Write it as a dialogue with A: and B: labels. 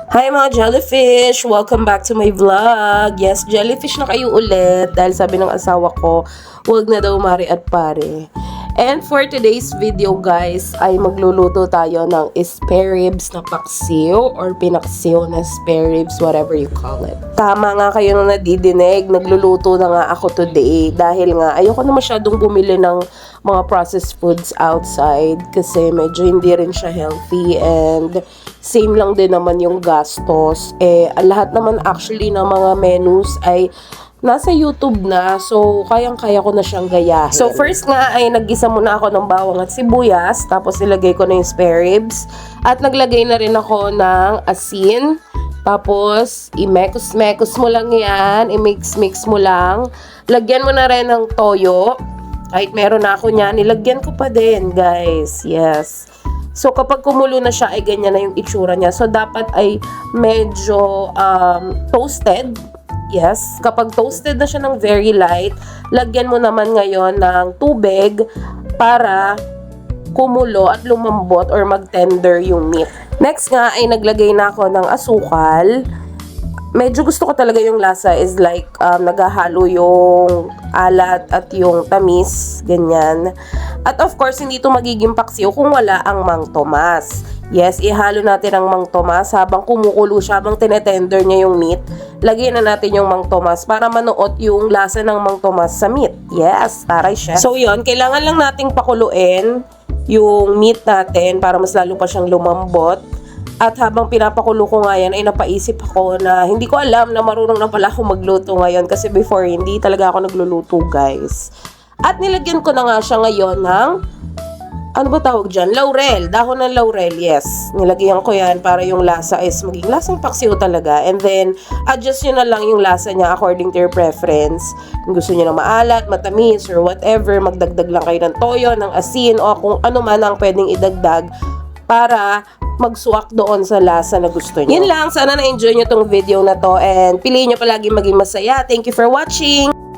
A: Hi mga jellyfish! Welcome back to my vlog! Yes, jellyfish na kayo ulit dahil sabi ng asawa ko, huwag na daw mari at pare. And for today's video guys, ay magluluto tayo ng spare ribs na paksiw or pinaksiw na spare ribs, whatever you call it. Tama nga kayo nung nadidinig, nagluluto na nga ako today dahil nga ayoko na masyadong bumili ng mga processed foods outside kasi medyo hindi rin siya healthy and same lang din naman yung gastos. Lahat naman actually ng mga menus ay nasa YouTube na. So, kayang-kaya ko na siyang gayahin. So, first nga ay naggisa muna ako ng bawang at sibuyas. Tapos, ilagay ko na yung spare ribs. At naglagay na rin ako ng asin. Tapos, i-mekos-mekos mo lang yan. I-mix-mix mo lang. Lagyan mo na rin ng toyo. Kahit meron na ako niyan, nilagyan ko pa din, guys. Yes. So, kapag kumulo na siya, ay ganyan na yung itsura niya. So, dapat ay medyo toasted. Yes. Kapag toasted na siya ng very light, lagyan mo naman ngayon ng tubig para kumulo at lumambot or mag-tender yung meat. Next nga, ay naglagay na ako ng asukal. Medyo gusto ko talaga yung lasa is like naghahalo yung alat at yung tamis, ganyan. At of course, hindi ito magiging paksiw kung wala ang Mang Tomas. Yes, ihalo natin ang Mang Tomas habang kumukulo siya, habang tinetender niya yung meat. Lagyan na natin yung Mang Tomas para manuot yung lasa ng Mang Tomas sa meat. Yes, taray siya. So yun, kailangan lang nating pakuluin yung meat natin para mas lalo pa siyang lumambot. At habang pinapakulo ko nga yan, ay napaisip ako na hindi ko alam na marunong na pala ako magluto ngayon. Kasi before, hindi talaga ako nagluluto, guys. At nilagyan ko na nga siya ngayon ng, ano ba tawag dyan? Laurel. Dahon ng laurel, yes. Nilagyan ko yan para yung lasa is maging lasang paksiw talaga. And then, adjust nyo na lang yung lasa niya according to your preference. Kung gusto nyo ng maalat, matamis, or whatever, magdagdag lang kayo ng toyo, ng asin, o kung ano man ang pwedeng idagdag para magsuwak doon sa lasa na gusto nyo. Yun lang, sana na-enjoy nyo tong video na to and piliin nyo palagi maging masaya. Thank you for watching!